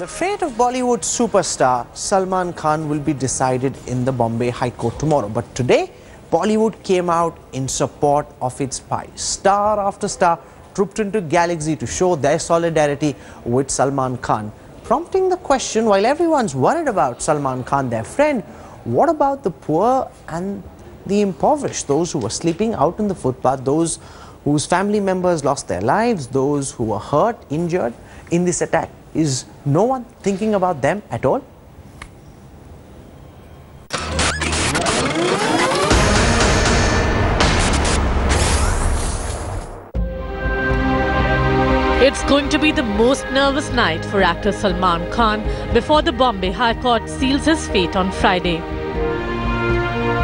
The fate of Bollywood superstar Salman Khan will be decided in the Bombay High Court tomorrow. But today, Bollywood came out in support of its spy. Star after star trooped into Galaxy to show their solidarity with Salman Khan, prompting the question, while everyone's worried about Salman Khan, their friend, what about the poor and the impoverished, those who were sleeping out on the footpath, those whose family members lost their lives, those who were hurt, injured in this attack? Is no one thinking about them at all? It's going to be the most nervous night for actor Salman Khan before the Bombay High Court seals his fate on Friday.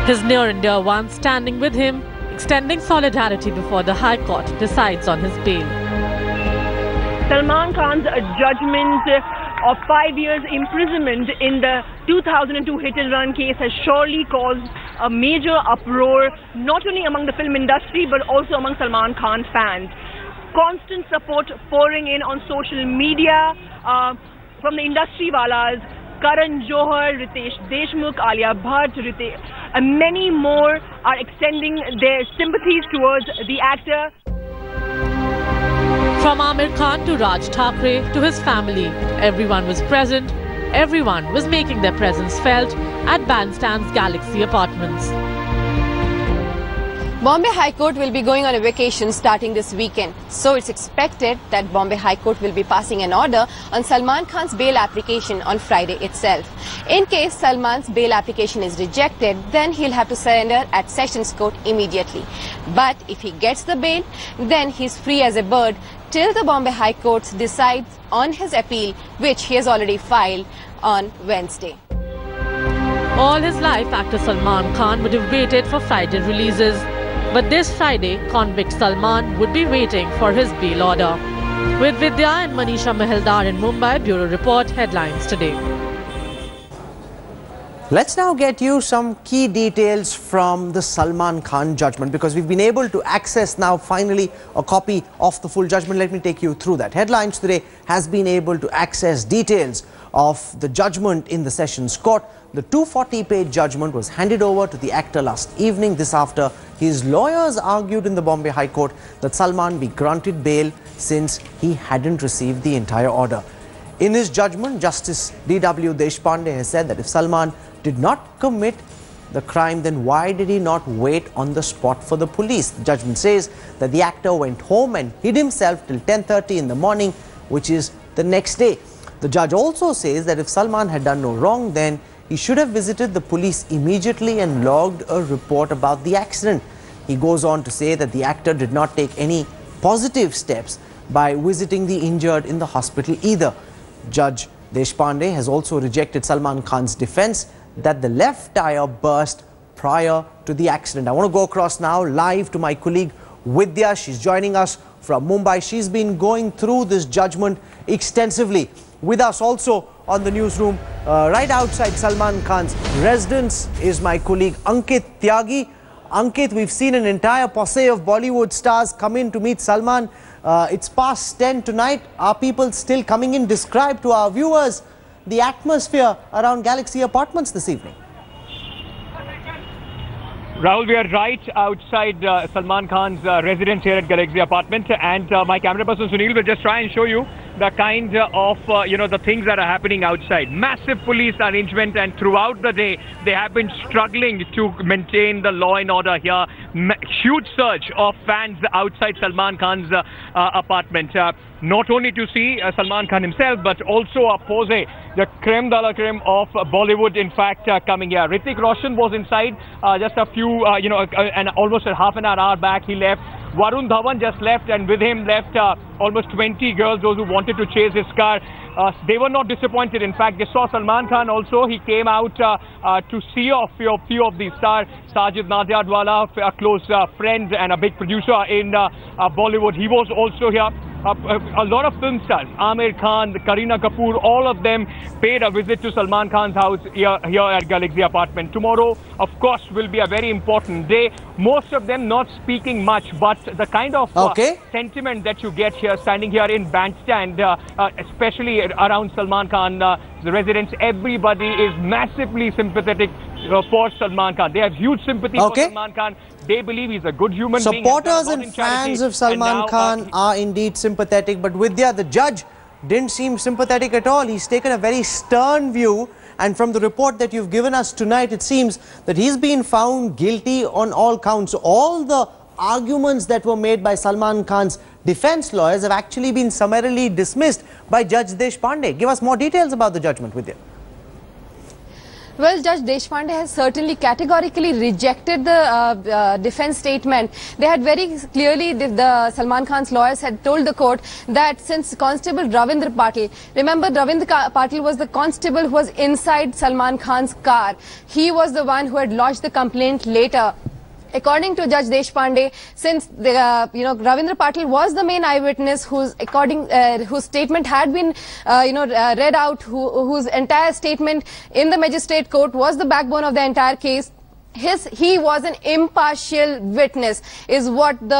His near and dear ones standing with him, extending solidarity before the High Court decides on his bail. Salman Khan's judgment of 5 years imprisonment in the 2002 hit-and-run case has surely caused a major uproar, not only among the film industry but also among Salman Khan fans. Constant support pouring in on social media from the industry walas, Karan Johar, Ritesh Deshmukh, Alia Bhatt, and many more are extending their sympathies towards the actor. From Amir Khan to Raj Thakre to his family, everyone was present, everyone was making their presence felt at Bandstand's Galaxy Apartments. Bombay High Court will be going on a vacation starting this weekend. So it's expected that Bombay High Court will be passing an order on Salman Khan's bail application on Friday itself. In case Salman's bail application is rejected, then he'll have to surrender at Sessions Court immediately. But if he gets the bail, then he's free as a bird till the Bombay High Court decides on his appeal, which he has already filed on Wednesday. All his life, actor Salman Khan would have waited for Friday releases. But this Friday, convict Salman would be waiting for his bail order. With Vidya and Manisha Mahaldar in Mumbai, Bureau Report, headlines today. Let's now get you some key details from the Salman Khan judgment, because we've been able to access now finally a copy of the full judgment. Let me take you through that. Headlines today has been able to access details of the judgment in the Sessions Court. The 240-page judgment was handed over to the actor last evening. This after his lawyers argued in the Bombay High Court that Salman be granted bail since he hadn't received the entire order. In his judgment, Justice D.W. Deshpande has said that if Salman did not commit the crime, then why did he not wait on the spot for the police? The judgment says that the actor went home and hid himself till 10:30 in the morning, which is the next day. The judge also says that if Salman had done no wrong, then he should have visited the police immediately and logged a report about the accident. He goes on to say that the actor did not take any positive steps by visiting the injured in the hospital either. Judge Deshpande has also rejected Salman Khan's defense that the left tire burst prior to the accident. I want to go across now live to my colleague Vidya. She's joining us from Mumbai. She's been going through this judgment extensively. With us also on the newsroom, right outside Salman Khan's residence, is my colleague Ankit Tyagi. Ankit, we've seen an entire posse of Bollywood stars come in to meet Salman. It's past 10 tonight. Are people still coming in? Describe to our viewers the atmosphere around Galaxy Apartments this evening. Rahul, we are right outside Salman Khan's residence here at Galaxy Apartment, and my camera person Sunil will just try and show you the kind of, the things that are happening outside. Massive police arrangement, and throughout the day, they have been struggling to maintain the law and order here. Huge surge of fans outside Salman Khan's apartment. Not only to see Salman Khan himself, but also a pose, the creme de la creme of Bollywood, in fact, coming here. Hrithik Roshan was inside just a few, and almost a half an hour back he left. Varun Dhawan just left, and with him left almost 20 girls, those who wanted to chase his car. They were not disappointed. In fact, they saw Salman Khan also. He came out to see a few of the stars. Sajid Nadiadwala, a close friend and a big producer in Bollywood. He was also here. a lot of film stars, Amir Khan, Kareena Kapoor, all of them paid a visit to Salman Khan's house here at Galaxy apartment. Tomorrow, of course, will be a very important day. Most of them not speaking much, but the kind of sentiment that you get here, standing here in bandstand, especially around Salman Khan, the residents, everybody is massively sympathetic for Salman Khan. They have huge sympathy for Salman Khan. They believe he's a good human being. Supporters and fans of Salman Khan are indeed sympathetic, but Vidya, the judge, didn't seem sympathetic at all. He's taken a very stern view, and from the report that you've given us tonight, it seems that he's been found guilty on all counts. All the arguments that were made by Salman Khan's defense lawyers have actually been summarily dismissed by Judge Deshpande. Give us more details about the judgment, Vidya. Well, Judge Deshpande has certainly categorically rejected the defense statement. They had very clearly, the Salman Khan's lawyers had told the court that since Constable Ravindra Patil, remember Ravindra Patil was the constable who was inside Salman Khan's car. He was the one who had lodged the complaint later. According to Judge Deshpande, since Ravindra Patil was the main eyewitness whose statement had been read out, whose entire statement in the magistrate court was the backbone of the entire case. He was an impartial witness, is what the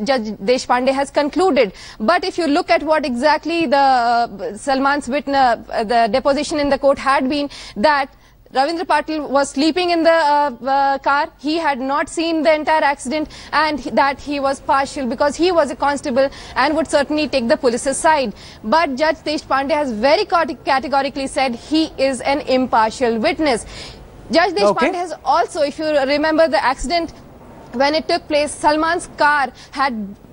Judge Deshpande has concluded. But if you look at what exactly the Salman's the deposition in the court had been, that Ravindra Patil was sleeping in the car, he had not seen the entire accident, and that he was partial because he was a constable and would certainly take the police's side. But Judge Deshpande has very categorically said he is an impartial witness. Judge Deshpande has also, if you remember the accident when it took place, Salman's car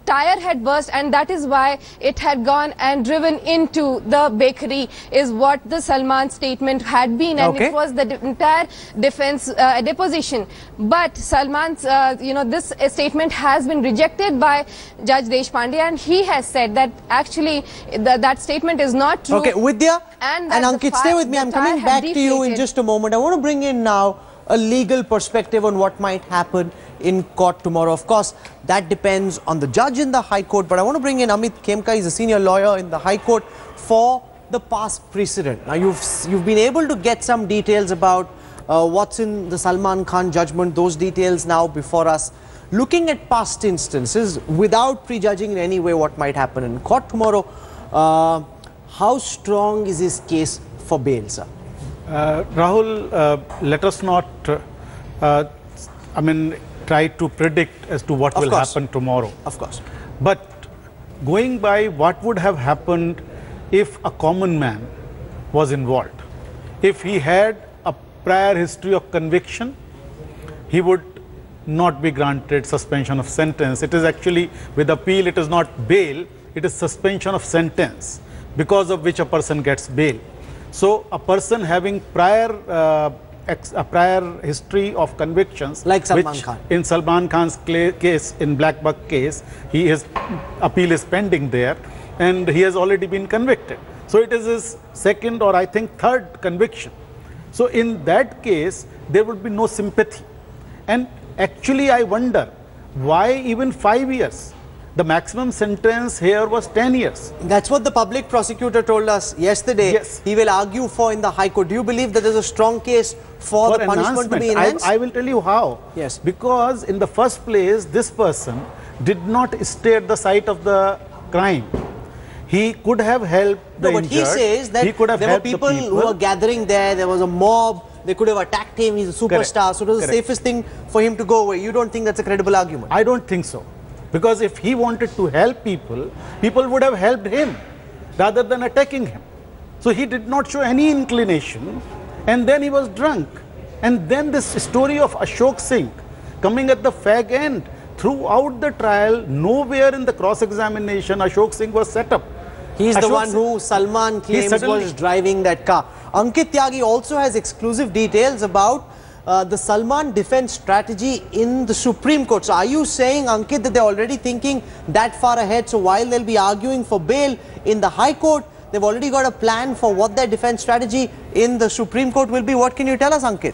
tire had burst, and that is why it had gone and driven into the bakery, is what the Salman statement had been, and it was the entire defense deposition. But Salman's, this statement has been rejected by Judge Deshpande, and he has said that actually that statement is not true. Okay, Vidya and Ankit, stay with me. I'm coming back to you in just a moment. I want to bring in now a legal perspective on what might happen in court tomorrow. Of course, that depends on the judge in the High Court, but I want to bring in Amit Khemka. He's a senior lawyer in the High Court, for the past precedent. Now, you've been able to get some details about what's in the Salman Khan judgment, those details now before us. Looking at past instances, without prejudging in any way what might happen in court tomorrow, how strong is his case for bail, sir? Rahul, let us not, try to predict as to what will happen tomorrow. Of course. But going by what would have happened if a common man was involved, if he had a prior history of conviction, he would not be granted suspension of sentence. It is actually, with appeal, it is not bail, it is suspension of sentence, because of which a person gets bail. So a person having a prior history of convictions, like Salman Khan. In Salman Khan's case, in Black Buck case, his appeal is pending there, and he has already been convicted. So it is his second or I think third conviction. So in that case, there would be no sympathy. And actually, I wonder why even 5 years. The maximum sentence here was 10 years. That's what the public prosecutor told us yesterday. Yes. He will argue for in the High Court. Do you believe that there's a strong case for the punishment to be enhanced? I will tell you how. Yes. Because in the first place, this person did not stay at the site of the crime. He could have helped the injured. But he says that there were people who were gathering there. There was a mob. They could have attacked him. He's a superstar. So it was the safest thing for him to go away. You don't think that's a credible argument? I don't think so. Because if he wanted to help people, people would have helped him rather than attacking him. So he did not show any inclination, and then he was drunk. And then this story of Ashok Singh coming at the fag end. Throughout the trial, nowhere in the cross-examination Ashok Singh was set up. He's the one who Salman claims was driving that car. Ankit Tyagi also has exclusive details about the Salman defense strategy in the Supreme Court. So are you saying, Ankit, that they're already thinking that far ahead? So while they'll be arguing for bail in the High Court, they've already got a plan for what their defense strategy in the Supreme Court will be. What can you tell us, Ankit?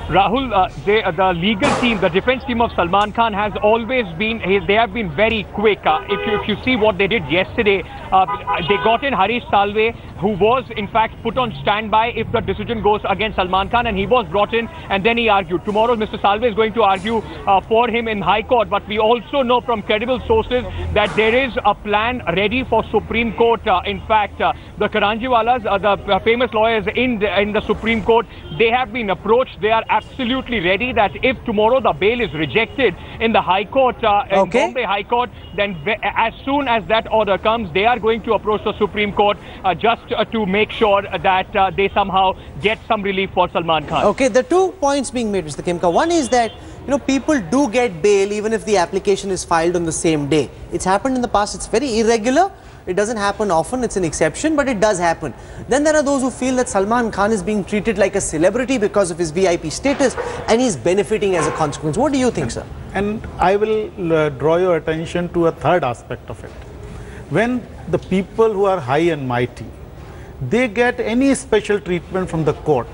Rahul, the legal team, the defense team of Salman Khan has always been, they have been very quick. If you see what they did yesterday, they got in Harish Salve, who was in fact put on standby if the decision goes against Salman Khan, and he was brought in and then he argued. Tomorrow Mr. Salve is going to argue for him in High Court, but we also know from credible sources that there is a plan ready for Supreme Court. In fact, the Karanjiwalas, the famous lawyers in the Supreme Court, they have been approached. They are absolutely ready that if tomorrow the bail is rejected in the High Court, in Bombay High Court, then as soon as that order comes, they are going to approach the Supreme Court just to make sure that they somehow get some relief for Salman Khan. Okay, the 2 points being made, Mr. Khemka. One is that, you know, people do get bail even if the application is filed on the same day. It's happened in the past. It's very irregular. It doesn't happen often. It's an exception, but it does happen. Then there are those who feel that Salman Khan is being treated like a celebrity because of his VIP status and he's benefiting as a consequence. What do you think, sir? And I will draw your attention to a third aspect of it. When the people who are high and mighty, they get any special treatment from the court,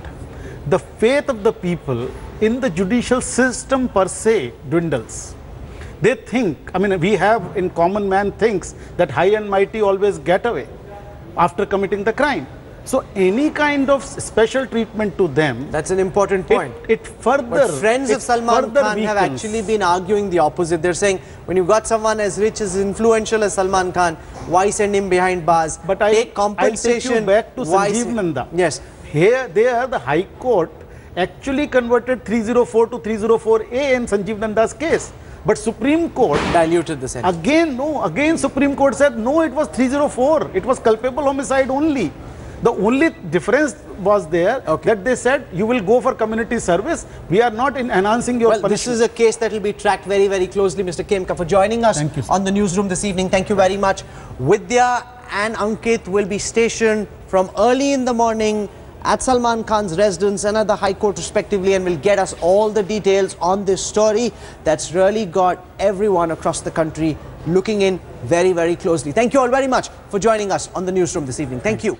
the faith of the people in the judicial system per se dwindles. They think, I mean, we have in common man thinks that high and mighty always get away after committing the crime. So any kind of special treatment to them, that's an important point. It further, but friends of Salman Khan have actually been arguing the opposite. They're saying, when you've got someone as rich, as influential as Salman Khan, why send him behind bars? But take compensation. I'll take you back to Sanjeev Nanda. Yes. Here, there, the High Court actually converted 304 to 304A in Sanjeev Nanda's case. But Supreme Court diluted the sentence. Again Supreme Court said, no, it was 304. It was culpable homicide only. The only difference was there that they said, you will go for community service. We are not enhancing your punishment. This is a case that will be tracked very, very closely. Mr. Khemka, for joining us on the newsroom this evening. Thank you very much. Vidya and Ankit will be stationed from early in the morning at Salman Khan's residence and at the High Court respectively, and will get us all the details on this story that's really got everyone across the country looking in very, very closely. Thank you all very much for joining us on the newsroom this evening. Thank you.